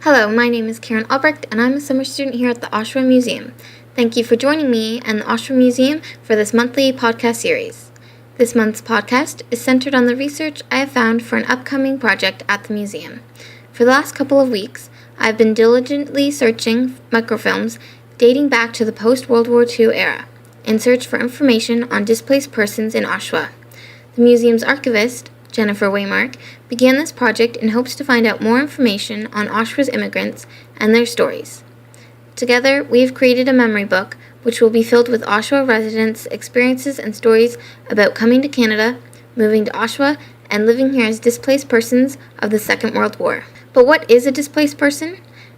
Hello, my name is Karen Albrecht, and I'm a summer student here at the Oshawa Museum. Thank you for joining me and the Oshawa Museum for this monthly podcast series. This month's podcast is centered on the research I have found for an upcoming project at the museum. For the last couple of weeks, I've been diligently searching microfilms dating back to the post-World War II era, in search for information on displaced persons in Oshawa. The museum's archivist, Jennifer Weymark, began this project in hopes to find out more information on Oshawa's immigrants and their stories. Together, we have created a memory book which will be filled with Oshawa residents' experiences and stories about coming to Canada, moving to Oshawa, and living here as displaced persons of the Second World War. But what is a displaced person?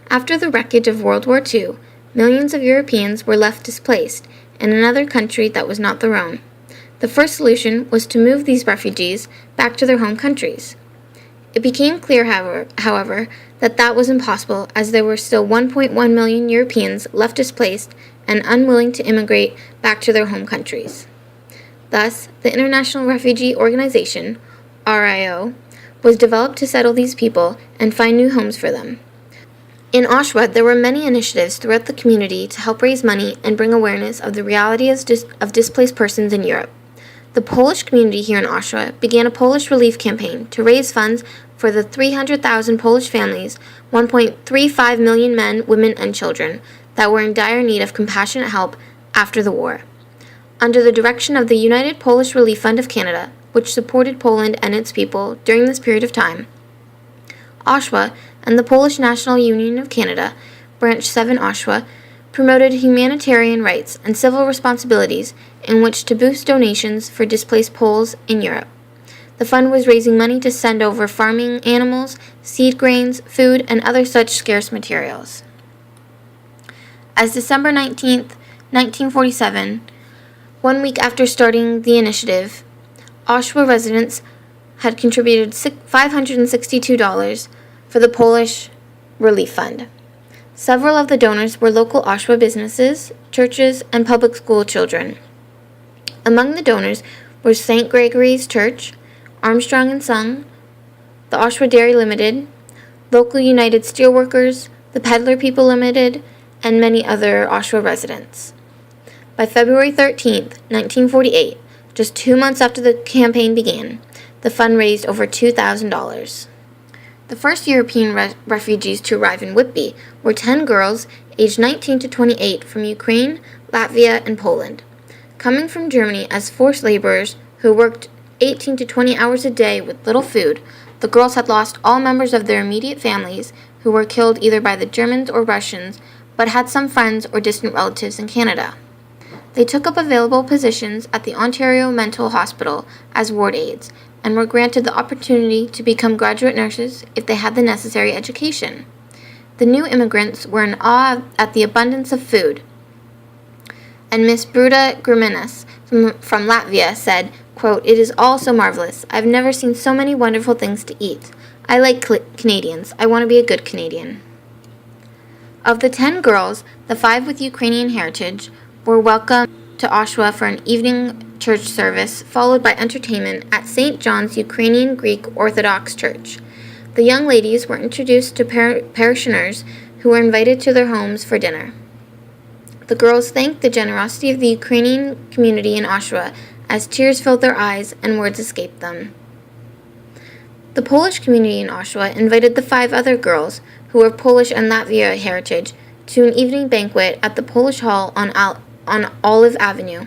After the wreckage of World War II, millions of Europeans were left displaced in another country that was not their own. The first solution was to move these refugees back to their home countries. It became clear, however, that was impossible, as there were still 1.1 million Europeans left displaced and unwilling to immigrate back to their home countries. Thus, the International Refugee Organization, RIO, was developed to settle these people and find new homes for them. In Oshawa, there were many initiatives throughout the community to help raise money and bring awareness of the reality of displaced persons in Europe. The Polish community here in Oshawa began a Polish relief campaign to raise funds for the 300,000 Polish families, 1.35 million men, women, and children that were in dire need of compassionate help after the war. Under the direction of the United Polish Relief Fund of Canada, which supported Poland and its people during this period of time, Oshawa and the Polish National Union of Canada, Branch 7 Oshawa, promoted humanitarian rights and civil responsibilities in which to boost donations for displaced Poles in Europe. The fund was raising money to send over farming animals, seed grains, food, and other such scarce materials. As December 19th, 1947, 1 week after starting the initiative, Oshawa residents had contributed $562 for the Polish Relief Fund. Several of the donors were local Oshawa businesses, churches, and public school children. Among the donors were St. Gregory's Church, Armstrong and Son, the Oshawa Dairy Limited, local United Steelworkers, the Peddler People Limited, and many other Oshawa residents. By February 13th, 1948, just 2 months after the campaign began, the fund raised over $2,000. The first European refugees to arrive in Whitby were 10 girls aged 19 to 28 from Ukraine, Latvia, and Poland. Coming from Germany as forced laborers who worked 18 to 20 hours a day with little food, the girls had lost all members of their immediate families who were killed either by the Germans or Russians, but had some friends or distant relatives in Canada. They took up available positions at the Ontario Mental Hospital as ward aides, and were granted the opportunity to become graduate nurses if they had the necessary education. The new immigrants were in awe at the abundance of food, and Miss Bruda Grimenas from Latvia said, quote, "It is all so marvelous. I've never seen so many wonderful things to eat. I like Canadians. I want to be a good Canadian." Of the 10 girls, the 5 with Ukrainian heritage were welcomed to Oshawa for an evening church service, followed by entertainment at St. John's Ukrainian Greek Orthodox Church. The young ladies were introduced to parishioners who were invited to their homes for dinner. The girls thanked the generosity of the Ukrainian community in Oshawa as tears filled their eyes and words escaped them. The Polish community in Oshawa invited the 5 other girls, who were Polish and Latvia heritage, to an evening banquet at the Polish Hall on Olive Avenue,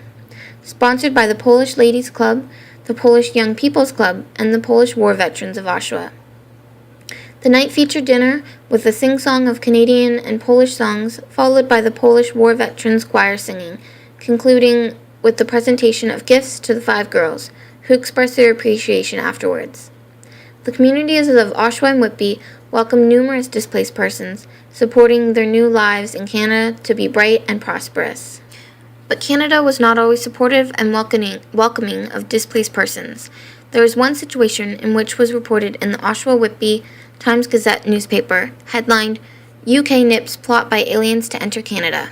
sponsored by the Polish Ladies Club, the Polish Young People's Club, and the Polish War Veterans of Oshawa. The night featured dinner with a sing-song of Canadian and Polish songs, followed by the Polish War Veterans Choir singing, concluding with the presentation of gifts to the 5 girls, who expressed their appreciation afterwards. The communities of Oshawa and Whitby welcomed numerous displaced persons, supporting their new lives in Canada to be bright and prosperous. But Canada was not always supportive and welcoming of displaced persons. There was one situation in which was reported in the Oshawa Whitby Times-Gazette newspaper, headlined, "UK Nips Plot by Aliens to Enter Canada."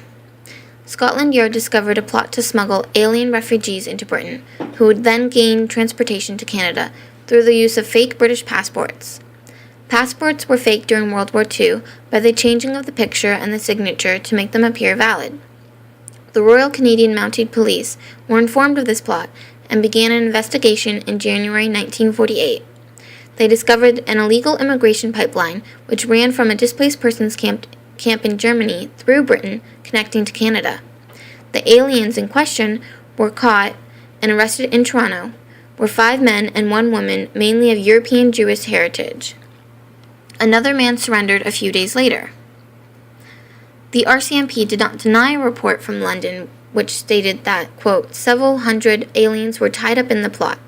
Scotland Yard discovered a plot to smuggle alien refugees into Britain, who would then gain transportation to Canada through the use of fake British passports. Passports were faked during World War II by the changing of the picture and the signature to make them appear valid. The Royal Canadian Mounted Police were informed of this plot and began an investigation in January 1948. They discovered an illegal immigration pipeline which ran from a displaced persons camp in Germany through Britain, connecting to Canada. The aliens in question were caught and arrested in Toronto, were 5 men and 1 woman, mainly of European Jewish heritage. Another man surrendered a few days later. The RCMP did not deny a report from London which stated that, quote, several hundred aliens were tied up in the plot.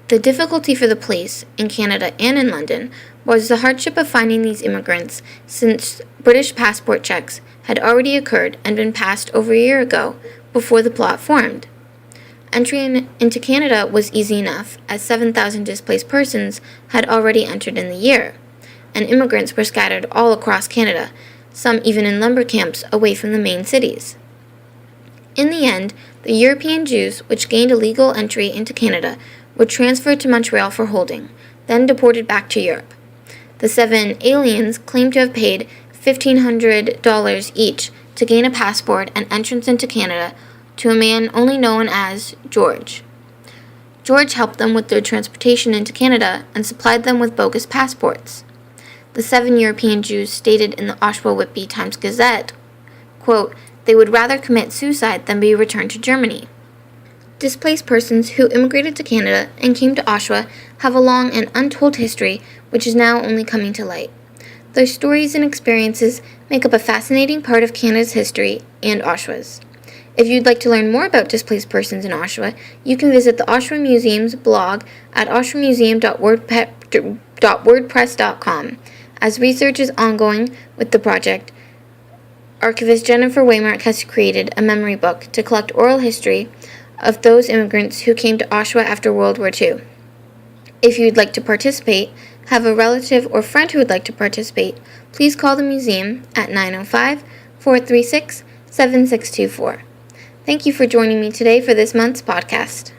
The difficulty for the police, in Canada and in London, was the hardship of finding these immigrants, since British passport checks had already occurred and been passed over a year ago, before the plot formed. Entry into Canada was easy enough, as 7,000 displaced persons had already entered in the year, and immigrants were scattered all across Canada, some even in lumber camps away from the main cities. In the end, the European Jews, which gained a legal entry into Canada, were transferred to Montreal for holding, then deported back to Europe. The 7 aliens claimed to have paid $1,500 each to gain a passport and entrance into Canada to a man only known as George. George helped them with their transportation into Canada and supplied them with bogus passports. The 7 European Jews stated in the Oshawa Whitby Times-Gazette, quote, they would rather commit suicide than be returned to Germany. Displaced persons who immigrated to Canada and came to Oshawa have a long and untold history which is now only coming to light. Their stories and experiences make up a fascinating part of Canada's history and Oshawa's. If you'd like to learn more about displaced persons in Oshawa, you can visit the Oshawa Museum's blog at oshawamuseum.wordpress.com. As research is ongoing with the project, Archivist Jennifer Weymark has created a memory book to collect oral history of those immigrants who came to Oshawa after World War II. If you'd like to participate, have a relative or friend who would like to participate, please call the museum at 905-436-7624. Thank you for joining me today for this month's podcast.